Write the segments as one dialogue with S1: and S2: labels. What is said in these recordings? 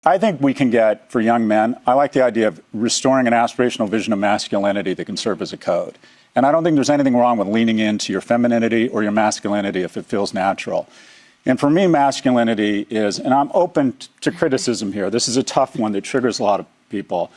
S1: I think we can get, for young men, I like the idea of restoring an aspirational vision of masculinity that can serve as a code. And I don't think there's anything wrong with leaning into your femininity or your masculinity if it feels natural. And for me, masculinity is, and I'm open to criticism here, this is a tough one that triggers a lot of people,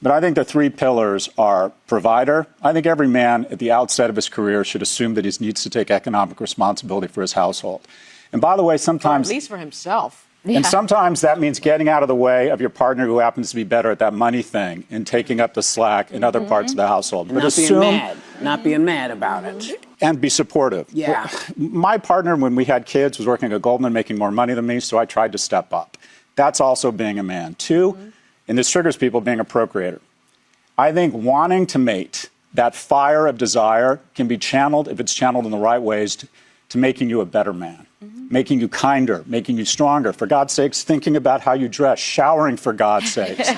S1: but I think the three pillars are provider. I think every man at the outset of his career should assume that he needs to take economic responsibility for his household. And by the way, sometimes...
S2: Or at least for himself.
S1: And sometimes that means getting out of the way of your partner who happens to be better at that money thing and taking up the slack in other parts of the household.
S3: But assume, not being mad about it.
S1: And be supportive.
S3: Yeah.
S1: My partner, when we had kids, was working at Goldman, making more money than me, so I tried to step up. That's also being a man. Two, and this triggers people, being a procreator. I think wanting to mate, that fire of desire, can be channeled, if it's channeled in the right ways, to making you a better man. Making you kinder, making you stronger. For God's sakes, thinking about how you dress, showering for God's sakes.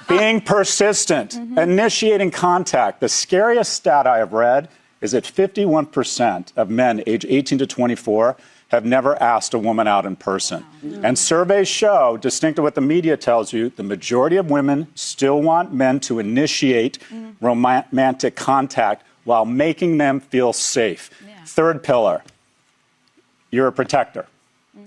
S1: Being persistent, initiating contact. The scariest stat I have read is that 51% of men age 18 to 24 have never asked a woman out in person. And surveys show, distinct to what the media tells you, the majority of women still want men to initiate romantic contact while making them feel safe. Third pillar. You're a protector,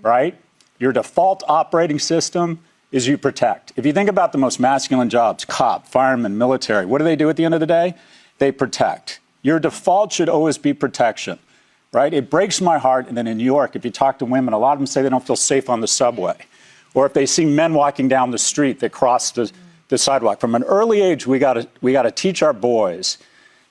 S1: right? Your default operating system is you protect. If you think about the most masculine jobs, cop, fireman, military, what do they do at the end of the day? They protect. Your default should always be protection, right? It breaks my heart. And then in New York, if you talk to women, a lot of them say they don't feel safe on the subway. Or if they see men walking down the street that cross the sidewalk. From an early age, we gotta teach our boys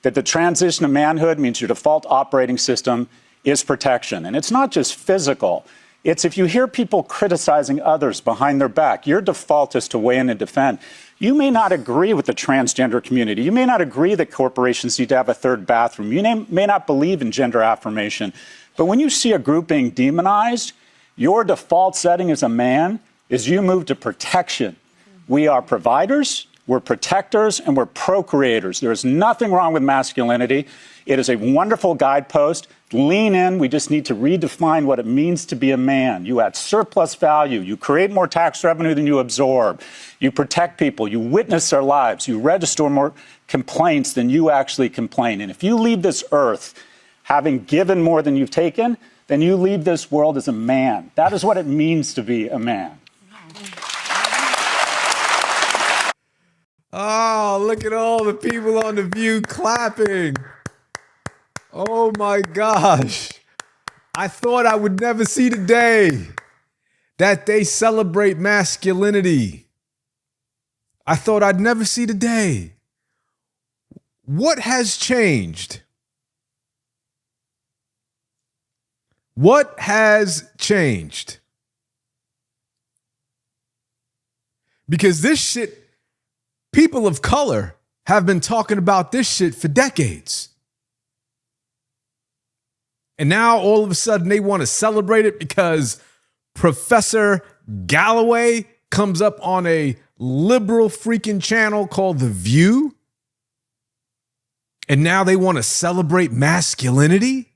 S1: that the transition to manhood means your default operating system is protection. And it's not just physical. It's if you hear people criticizing others behind their back, your default is to weigh in and defend. You may not agree with the transgender community. You may not agree that corporations need to have a third bathroom. You may not believe in gender affirmation. But when you see a group being demonized, your default setting as a man is you move to protection. We are providers, we're protectors, and we're procreators. There is nothing wrong with masculinity. It is a wonderful guidepost. Lean in. We just need to redefine what it means to be a man. You add surplus value. You create more tax revenue than you absorb. You protect people. You witness their lives. You register more complaints than you actually complain. And if you leave this earth having given more than you've taken, then you leave this world as a man. That is what it means to be a man.
S4: Oh, look at all the people on The View clapping. Oh my gosh. I thought I would never see the day that they celebrate masculinity. I thought I'd never see the day. What has changed? What has changed? Because this shit, people of color have been talking about this shit for decades. And now all of a sudden they want to celebrate it because Professor Galloway comes up on a liberal freaking channel called The View. And now they want to celebrate masculinity?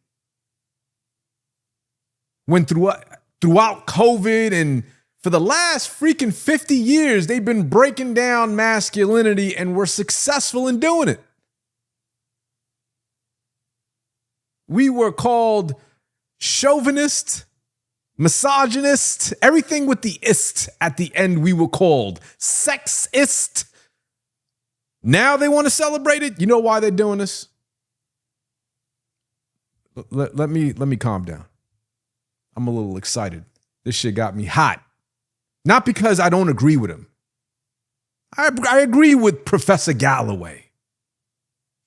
S4: When throughout COVID and for the last freaking 50 years, they've been breaking down masculinity and were successful in doing it. We were called chauvinist, misogynist, everything with the ist at the end we were called. Sexist. Now they want to celebrate it. You know why they're doing this? Let me calm down. I'm a little excited. This shit got me hot. Not because I don't agree with him. I agree with Professor Galloway.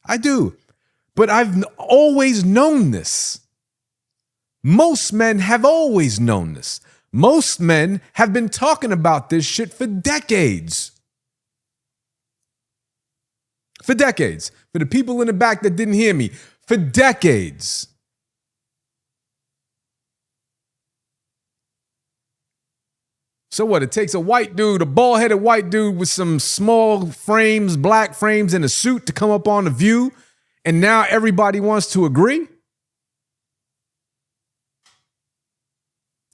S4: I do. But I've always known this. Most men have always known this. Most men have been talking about this shit for decades. For decades. For the people in the back that didn't hear me, for decades. So what? It takes a white dude, a bald-headed white dude with some small frames, black frames, and a suit to come up on The View, and now everybody wants to agree?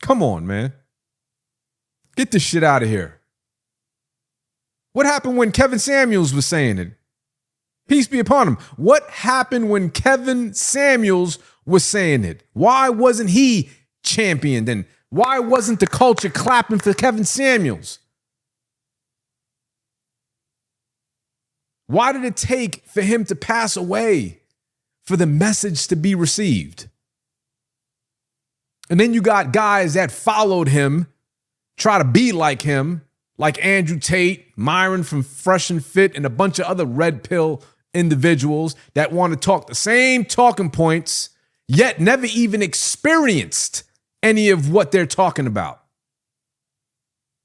S4: Come on, man. Get this shit out of here. What happened when Kevin Samuels was saying it? Peace be upon him. What happened when Kevin Samuels was saying it? Why wasn't he championed? And why wasn't the culture clapping for Kevin Samuels? Why did it take for him to pass away for the message to be received? And then you got guys that followed him, try to be like him, like Andrew Tate, Myron from Fresh and Fit, and a bunch of other red pill individuals that want to talk the same talking points, yet never even experienced any of what they're talking about.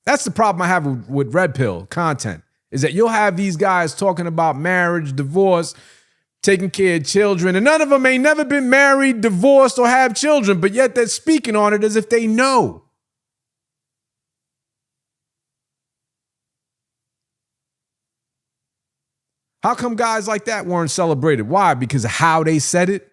S4: That's the problem I have with red pill content, is that you'll have these guys talking about marriage, divorce, taking care of children, and none of them ain't never been married, divorced, or have children, but yet they're speaking on it as if they know. How come guys like that weren't celebrated? Why? Because of how they said it?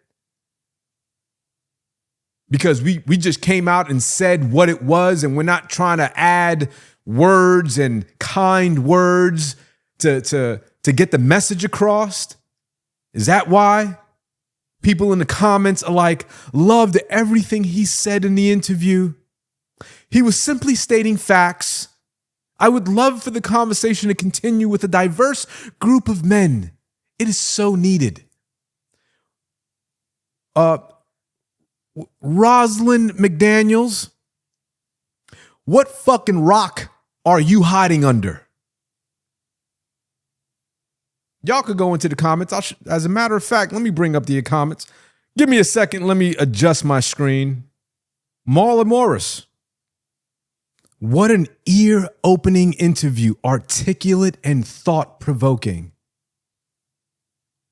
S4: Because we just came out and said what it was, and we're not trying to add words and kind words to get the message across? Is that why? People in the comments are like, loved everything he said in the interview. He was simply stating facts. I would love for the conversation to continue with a diverse group of men. It is so needed. Rosalind McDaniels, what fucking rock are you hiding under? Y'all could go into the comments. As a matter of fact, let me bring up the comments. Give me a second. Let me adjust my screen. Marla Morris. What an ear-opening interview, articulate and thought-provoking.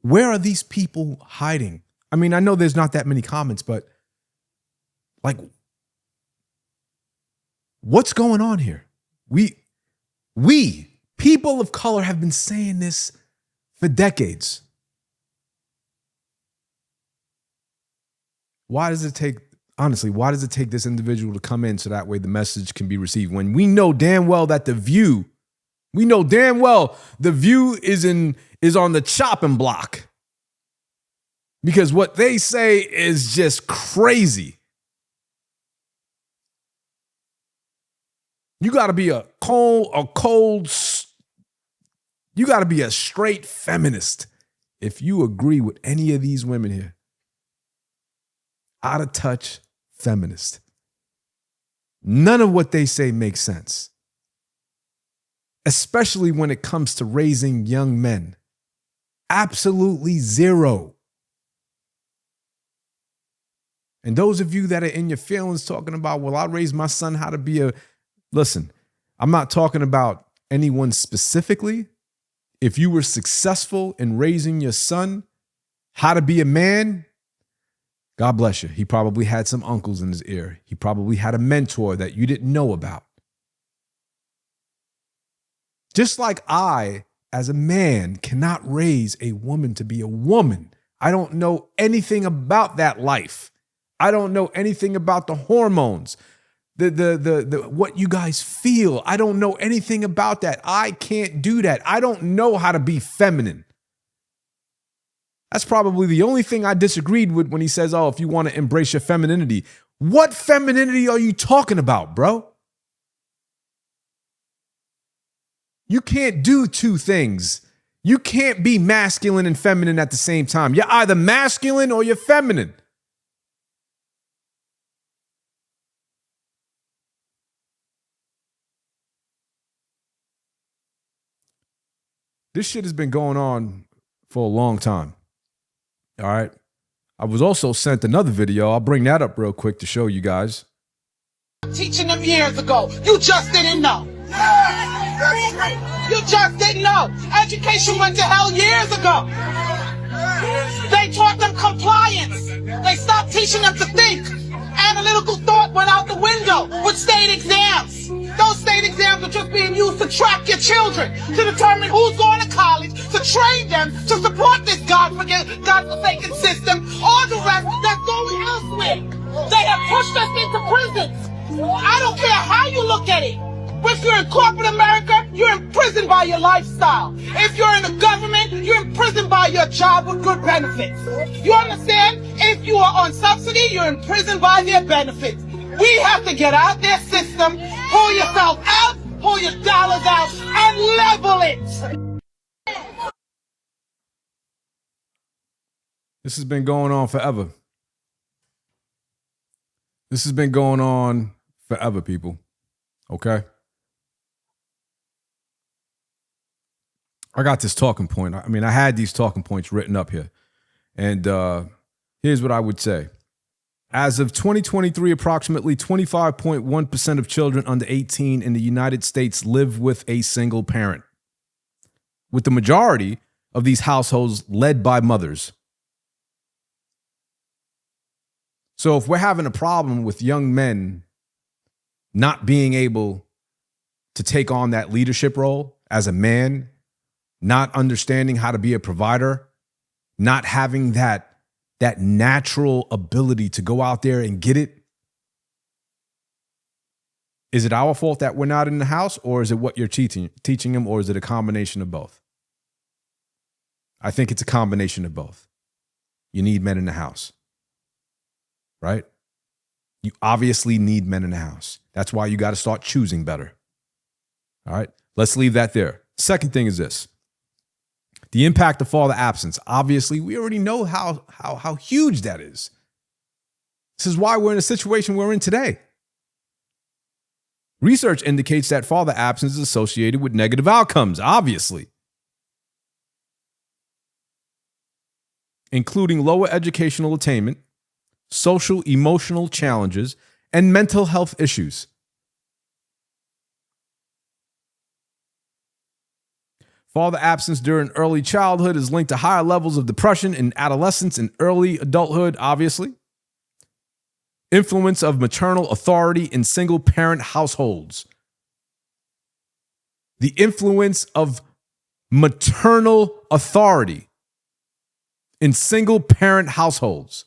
S4: Where are these people hiding? I mean, I know there's not that many comments, but like, what's going on here? We, people of color, have been saying this for decades. Why does it take this individual to come in so that way the message can be received, when we know damn well that the View is on the chopping block? Because what they say is just crazy. You got to be you got to be a straight feminist if you agree with any of these women here. Out of touch feminist. None of what they say makes sense, especially when it comes to raising young men. Absolutely zero. And those of you that are in your feelings talking about, well, I'll raise my son how to be listen, I'm not talking about anyone specifically. If you were successful in raising your son how to be a man, God bless you. He probably had some uncles in his ear. He probably had a mentor that you didn't know about. Just like I, as a man, cannot raise a woman to be a woman. I don't know anything about that life. I don't know anything about the hormones, the what you guys feel. I don't know anything about that. I can't do that. I don't know how to be feminine. That's probably the only thing I disagreed with when he says, oh, if you want to embrace your femininity. What femininity are you talking about, bro? You can't do two things. You can't be masculine and feminine at the same time. You're either masculine or you're feminine. This shit has been going on for a long time. All right. I was also sent another video. I'll bring that up real quick to show you guys.
S2: Teaching them years ago. You just didn't know. You just didn't know. Education went to hell years ago. They taught them compliance. They stopped teaching them to think. Analytical thought went out the window with state exams. Those state exams are just being used to track your children, to determine who's going to college, to train them, to support this godforsaken system, all the rest that's going elsewhere. They have pushed us into prisons. I don't care how you look at it. If you're in corporate America, you're imprisoned by your lifestyle. If you're in the government, you're imprisoned by your job with good benefits. You understand? If you are on subsidy, you're imprisoned by their benefits. We have to get out their system, pull yourself out, pull your dollars out, and level it.
S4: This has been going on forever. This has been going on forever, people. Okay? I got this talking point. I mean, I had these talking points written up here. And here's what I would say. As of 2023, approximately 25.1% of children under 18 in the United States live with a single parent, with the majority of these households led by mothers. So if we're having a problem with young men not being able to take on that leadership role as a man, not understanding how to be a provider, not having that natural ability to go out there and get it, is it our fault that we're not in the house, or is it what you're teaching them, or is it a combination of both? I think it's a combination of both. You need men in the house, right? You obviously need men in the house. That's why you got to start choosing better. All right, let's leave that there. Second thing is this. The impact of father absence. Obviously, we already know how huge that is. This is why we're in a situation we're in today. Research indicates that father absence is associated with negative outcomes, obviously, including lower educational attainment, social, emotional challenges, and mental health issues. Father absence during early childhood is linked to higher levels of depression in adolescence and early adulthood, obviously. Influence of maternal authority in single-parent households. The influence of maternal authority in single-parent households.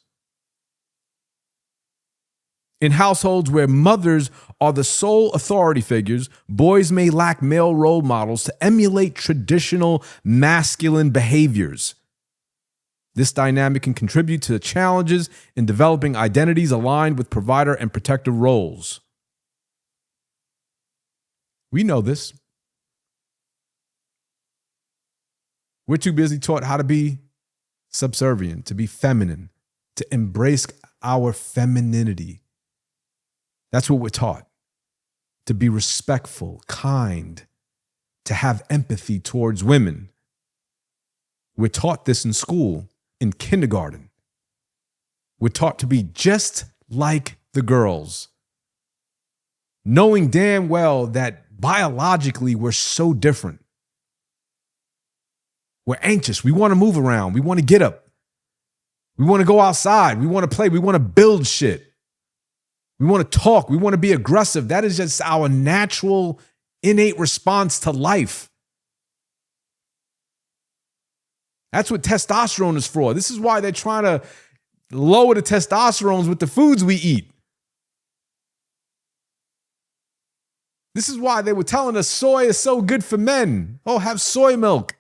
S4: In households where mothers are the sole authority figures, boys may lack male role models to emulate traditional masculine behaviors. This dynamic can contribute to challenges in developing identities aligned with provider and protector roles. We know this. We're too busy taught how to be subservient, to be feminine, to embrace our femininity. That's what we're taught. To be respectful, kind, to have empathy towards women. We're taught this in school, in kindergarten. We're taught to be just like the girls, knowing damn well that biologically we're so different. We're anxious. We want to move around. We want to get up. We want to go outside. We want to play. We want to build shit. We want to talk. We want to be aggressive. That is just our natural, innate response to life. That's what testosterone is for. This is why they're trying to lower the testosterone with the foods we eat. This is why they were telling us soy is so good for men. Oh, have soy milk.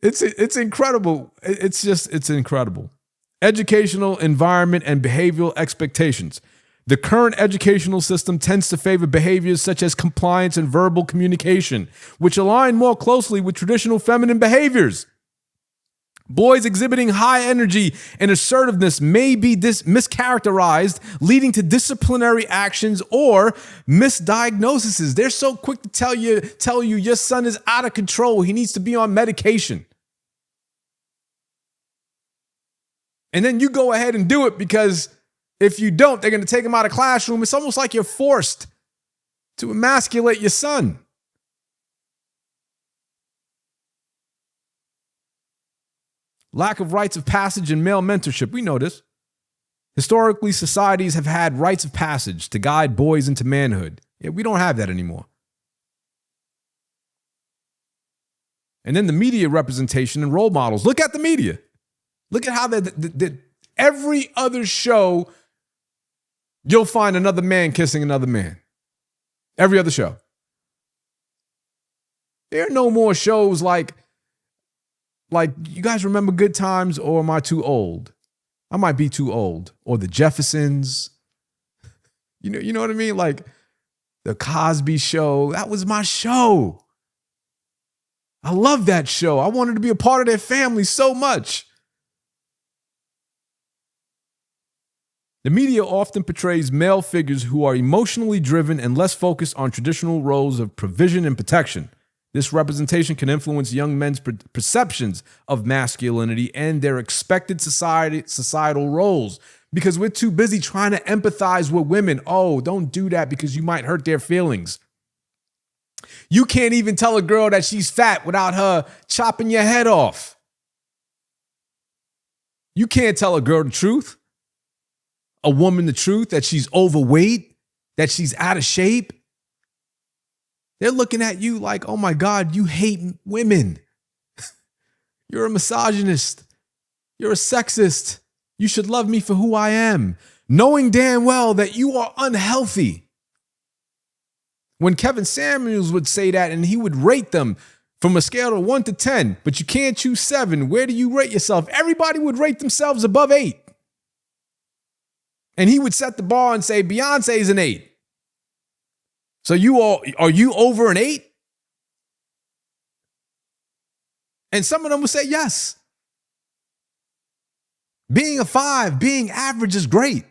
S4: It's incredible. It's incredible. Educational, environment, and behavioral expectations. The current educational system tends to favor behaviors such as compliance and verbal communication, which align more closely with traditional feminine behaviors. Boys exhibiting high energy and assertiveness may be mischaracterized, leading to disciplinary actions or misdiagnoses. They're so quick to tell you your son is out of control. He needs to be on medication. And then you go ahead and do it because if you don't, they're going to take him out of classroom. It's almost like you're forced to emasculate your son. Lack of rites of passage and male mentorship. We know this. Historically, societies have had rites of passage to guide boys into manhood. Yeah, we don't have that anymore. And then the media representation and role models. Look at the media. Look at how every other show you'll find another man kissing another man. Every other show. There are no more shows like you guys remember Good Times, or am I too old? I might be too old. Or The Jeffersons. You know what I mean? Like The Cosby Show. That was my show. I love that show. I wanted to be a part of their family so much. The media often portrays male figures who are emotionally driven and less focused on traditional roles of provision and protection. This representation can influence young men's perceptions of masculinity and their expected societal roles, because we're too busy trying to empathize with women. Oh, don't do that because you might hurt their feelings. You can't even tell a girl that she's fat without her chopping your head off. You can't tell a girl the truth, a woman the truth, that she's overweight, that she's out of shape. They're looking at you like, oh my God, you hate women. You're a misogynist. You're a sexist. You should love me for who I am, knowing damn well that you are unhealthy. When Kevin Samuels would say that, and he would rate them from a scale of 1 to 10, but you can't choose 7. Where do you rate yourself? Everybody would rate themselves above 8. And he would set the bar and say, Beyonce's an 8. So are you over an 8? And some of them would say yes. Being a 5, being average is great.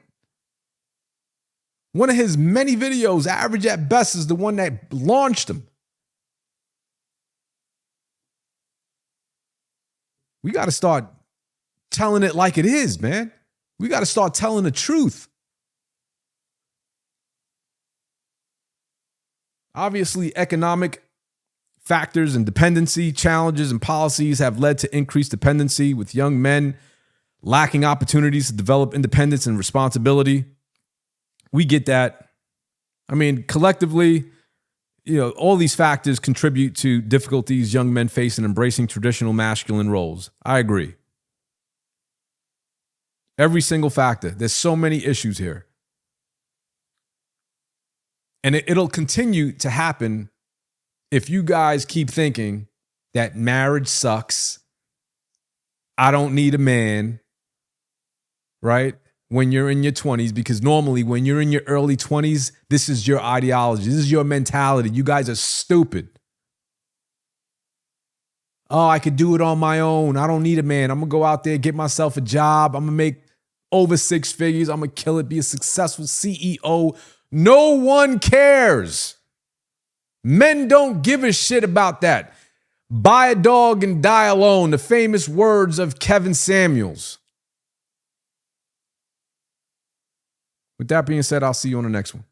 S4: One of his many videos, Average at Best, is the one that launched him. We got to start telling it like it is, man. We got to start telling the truth. Obviously, economic factors and dependency challenges and policies have led to increased dependency, with young men lacking opportunities to develop independence and responsibility. We get that. I mean, collectively, all these factors contribute to difficulties young men face in embracing traditional masculine roles. I agree. Every single factor. There's so many issues here. And it'll continue to happen if you guys keep thinking that marriage sucks. I don't need a man, right? When you're in your 20s, because normally when you're in your early 20s, this is your ideology. This is your mentality. You guys are stupid. Oh, I could do it on my own. I don't need a man. I'm going to go out there, get myself a job. I'm going to make over 6 figures. I'm going to kill it, be a successful CEO. No one cares. Men don't give a shit about that. Buy a dog and die alone. The famous words of Kevin Samuels. With that being said, I'll see you on the next one.